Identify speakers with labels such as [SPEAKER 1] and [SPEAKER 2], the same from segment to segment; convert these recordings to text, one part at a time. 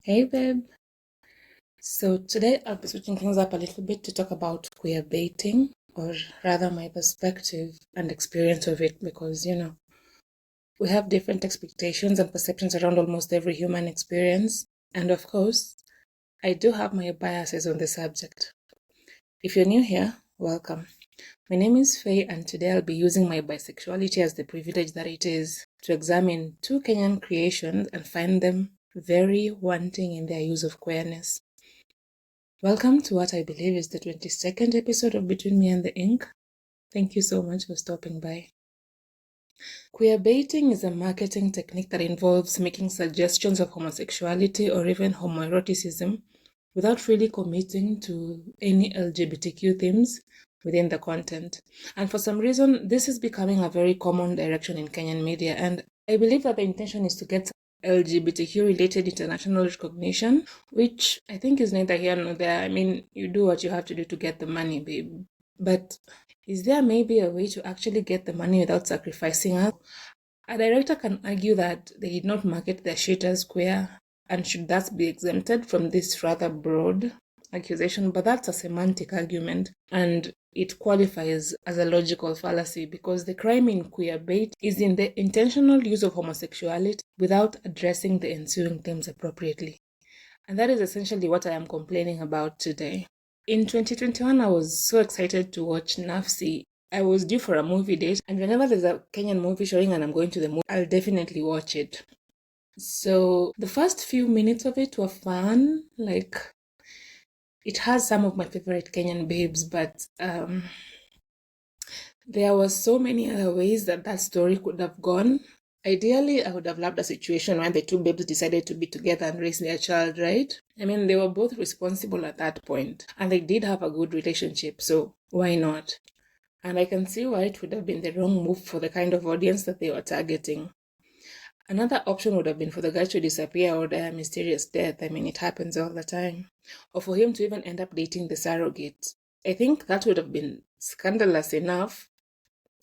[SPEAKER 1] Hey babe. So today I'll be switching things up a little bit to talk about queer baiting, or rather my perspective and experience of it, because we have different expectations and perceptions around almost every human experience. And of course, I do have my biases on the subject. If you're new here, welcome. My name is Faye, and today I'll be using my bisexuality as the privilege that it is to examine two Kenyan creations and find them very wanting in their use of queerness. Welcome to what I believe is the 22nd episode of Between Me and the Ink. Thank you so much for stopping by. Queer baiting is a marketing technique that involves making suggestions of homosexuality or even homoeroticism without really committing to any LGBTQ themes within the content. And for some reason, this is becoming a very common direction in Kenyan media, and I believe that the intention is to get LGBTQ related international recognition, which I think is neither here nor there. I mean, you do what you have to do to get the money, babe. But is there maybe a way to actually get the money without sacrificing us? A director can argue that they did not market their shit as queer and should thus be exempted from this rather broad accusation, but that's a semantic argument and it qualifies as a logical fallacy because the crime in queer bait is in the intentional use of homosexuality without addressing the ensuing themes appropriately. And that is essentially what I am complaining about today. In 2021, I was so excited to watch Nafsi. I was due for a movie date, and whenever there's a Kenyan movie showing and I'm going to the movie, I'll definitely watch it. So the first few minutes of it were fun. Like, it has some of my favorite Kenyan babes, but there were so many other ways that story could have gone. Ideally, I would have loved a situation where the two babes decided to be together and raise their child, right? I mean, they were both responsible at that point, and they did have a good relationship, so why not? And I can see why it would have been the wrong move for the kind of audience that they were targeting. Another option would have been for the guy to disappear or die a mysterious death. I mean, it happens all the time. Or for him to even end up dating the surrogate. I think that would have been scandalous enough,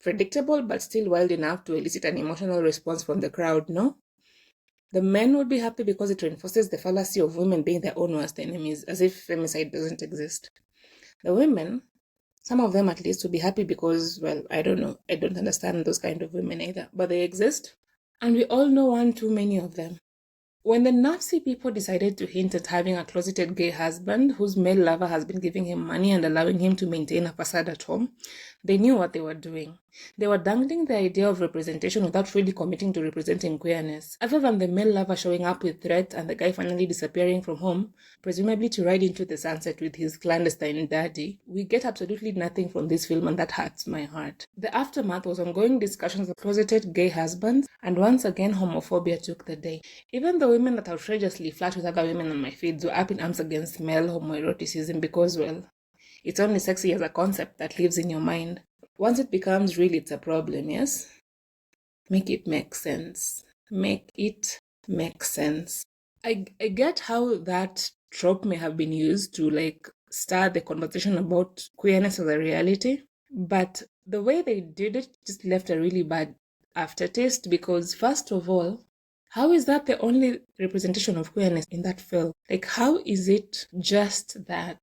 [SPEAKER 1] predictable, but still wild enough to elicit an emotional response from the crowd, no? The men would be happy because it reinforces the fallacy of women being their own worst enemies, as if femicide doesn't exist. The women, some of them at least, would be happy because, well, I don't know. I don't understand those kind of women either, but they exist. And we all know one too many of them. When the Nafsi people decided to hint at having a closeted gay husband whose male lover has been giving him money and allowing him to maintain a facade at home, they knew what they were doing. They were dangling the idea of representation without really committing to representing queerness. Other than the male lover showing up with threats and the guy finally disappearing from home, presumably to ride into the sunset with his clandestine daddy, we get absolutely nothing from this film, and that hurts my heart. The aftermath was ongoing discussions of closeted gay husbands, and once again homophobia took the day. Even the women that outrageously flirt with other women on my feeds were up in arms against male homoeroticism because, well, it's only sexy as a concept that lives in your mind. Once it becomes real, it's a problem, yes? Make it make sense. Make it make sense. I get how that trope may have been used to start the conversation about queerness as a reality, but the way they did it just left a really bad aftertaste because, first of all, how is that the only representation of queerness in that film? Like, how is it just that?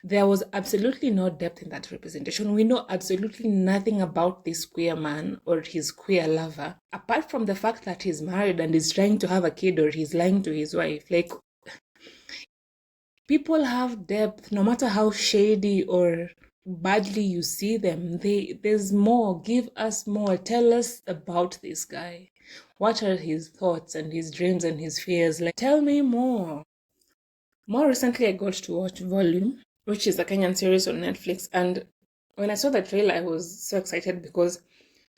[SPEAKER 1] There was absolutely no depth in that representation. We know absolutely nothing about this queer man or his queer lover, apart from the fact that he's married and is trying to have a kid or he's lying to his wife. Like, people have depth, no matter how shady or badly you see them. There's more. Give us more. Tell us about this guy. What are his thoughts and his dreams and his fears? Like, tell me more. More recently, I got to watch Volume, which is a Kenyan series on Netflix. And when I saw the trailer, I was so excited because,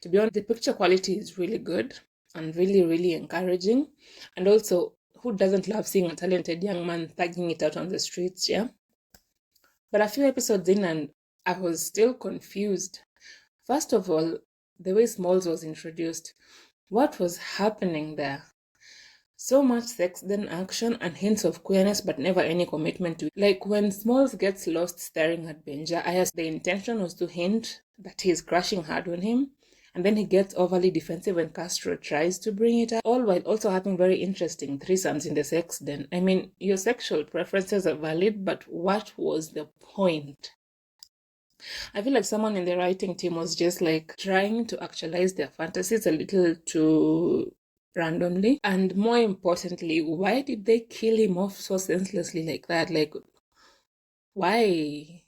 [SPEAKER 1] to be honest, the picture quality is really good and really, really encouraging. And also, who doesn't love seeing a talented young man thugging it out on the streets, yeah? But a few episodes in and I was still confused. First of all, the way Smalls was introduced. What was happening there? So much sex, then action, and hints of queerness, but never any commitment to it. Like when Smalls gets lost staring at Benja, I asked the intention was to hint that he's crushing hard on him, And then he gets overly defensive when Castro tries to bring it up, all while also having very interesting threesomes in the sex den. I mean, your sexual preferences are valid, but what was the point? I feel like someone in the writing team was just like trying to actualize their fantasies a little too randomly. And more importantly, why did they kill him off so senselessly like that? Like, why?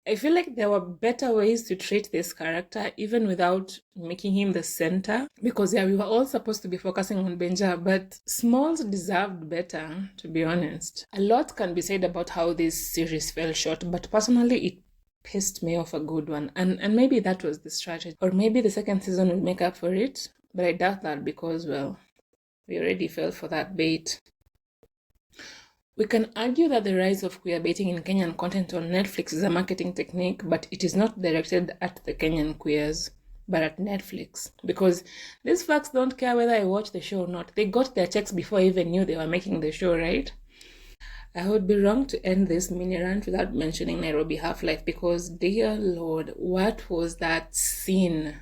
[SPEAKER 1] I feel like there were better ways to treat this character, even without making him the center. Because, yeah, we were all supposed to be focusing on Benja, but Smalls deserved better, to be honest. A lot can be said about how this series fell short, but personally, it pissed me off a good one. And maybe that was the strategy. Or maybe the second season will make up for it, but I doubt that because, well, we already fell for that bait. We can argue that the rise of queerbaiting in Kenyan content on Netflix is a marketing technique, but it is not directed at the Kenyan queers, but at Netflix. Because these fucks don't care whether I watch the show or not. They got their checks before I even knew they were making the show, right? I would be wrong to end this mini rant without mentioning Nairobi Half-Life because, dear Lord, what was that scene?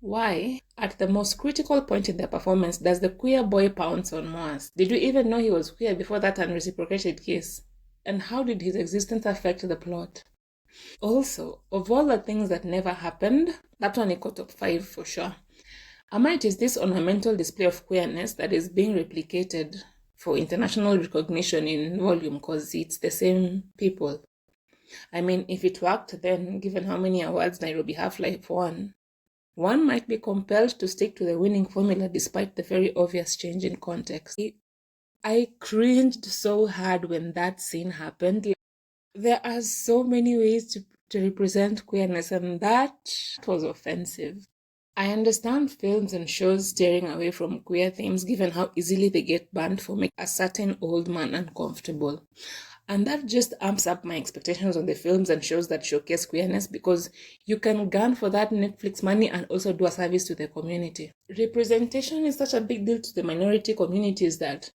[SPEAKER 1] Why, at the most critical point in their performance, does the queer boy pounce on Moas? Did you even know he was queer before that unreciprocated kiss? And how did his existence affect the plot? Also, of all the things that never happened, that one got top 5 for sure. It is this ornamental display of queerness that is being replicated for international recognition in volume because it's the same people. I mean, if it worked then, given how many awards Nairobi Half-Life won, one might be compelled to stick to the winning formula despite the very obvious change in context. I cringed so hard when that scene happened. There are so many ways to represent queerness, and that was offensive. I understand films and shows steering away from queer themes given how easily they get banned for making a certain old man uncomfortable. And that just amps up my expectations on the films and shows that showcase queerness because you can gun for that Netflix money and also do a service to the community. Representation is such a big deal to the minority communities that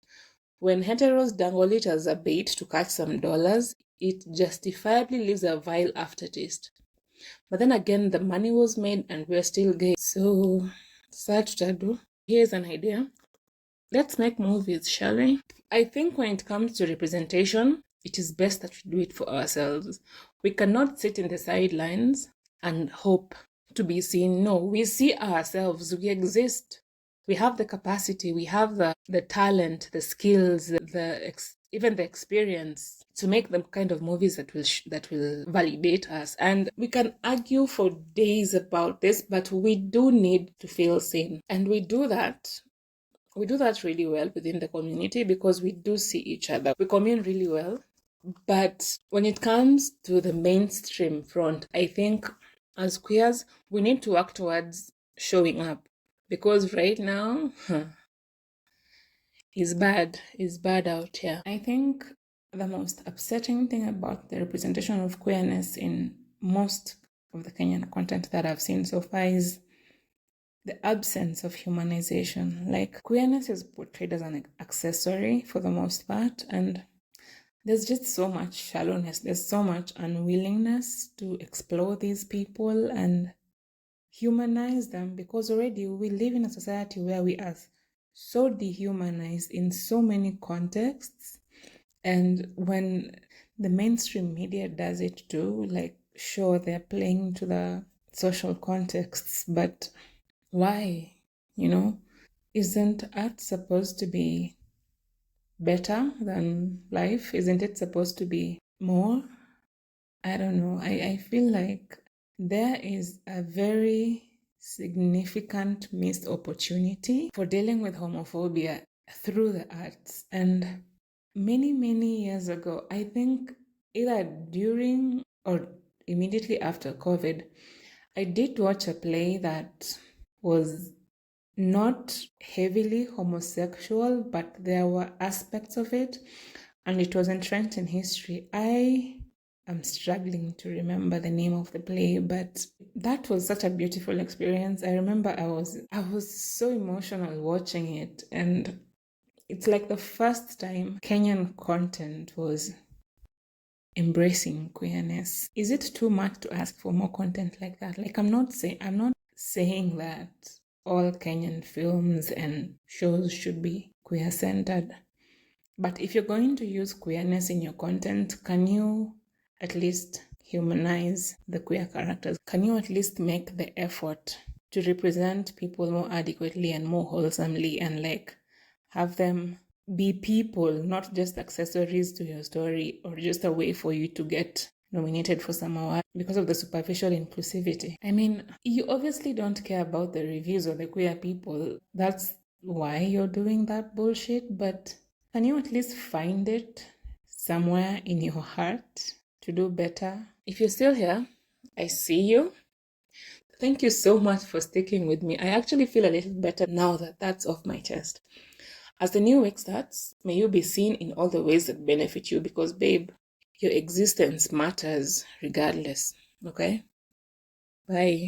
[SPEAKER 1] when heteros dangle it as a bait to catch some dollars, it justifiably leaves a vile aftertaste. But then again, the money was made and we're still gay. So, sad to do. Here's an idea. Let's make movies, shall we? I think when it comes to representation, it is best that we do it for ourselves. We cannot sit in the sidelines and hope to be seen. No, we see ourselves. We exist. We have the capacity. We have the talent, the skills, even the experience to make the kind of movies that will validate us. And we can argue for days about this, but we do need to feel seen. And we do that really well within the community because we do see each other. We commune really well. But when it comes to the mainstream front, I think as queers, we need to work towards showing up. Because right now, it's bad out here. I think the most upsetting thing about the representation of queerness in most of the Kenyan content that I've seen so far is the absence of humanization. Like, queerness is portrayed as an accessory for the most part, and there's just so much shallowness. There's so much unwillingness to explore these people and humanize them because already we live in a society where we are so dehumanized in so many contexts. And when the mainstream media does it too, like, sure, they're playing to the social contexts, but why? Isn't art supposed to be better than life? Isn't it supposed to be more? I don't know. I feel like there is a very significant missed opportunity for dealing with homophobia through the arts. And many, many years ago, I think either during or immediately after COVID, I did watch a play that was not heavily homosexual, but there were aspects of it, and it was entrenched in history. I am struggling to remember the name of the play, but that was such a beautiful experience. I remember I was so emotional watching it, and it's like the first time Kenyan content was embracing queerness. Is it too much to ask for more content like that? Like, I'm not saying that all Kenyan films and shows should be queer-centered. But if you're going to use queerness in your content, can you at least humanize the queer characters? Can you at least make the effort to represent people more adequately and more wholesomely, and like have them be people, not just accessories to your story or just a way for you to get nominated for some award because of the superficial inclusivity? I mean, you obviously don't care about the reviews of the queer people. That's why you're doing that bullshit, but can you at least find it somewhere in your heart to do better? If you're still here, I see you. Thank you so much for sticking with me. I actually feel a little better now that that's off my chest. As the new week starts, may you be seen in all the ways that benefit you, because, babe, your existence matters regardless. Okay? Bye.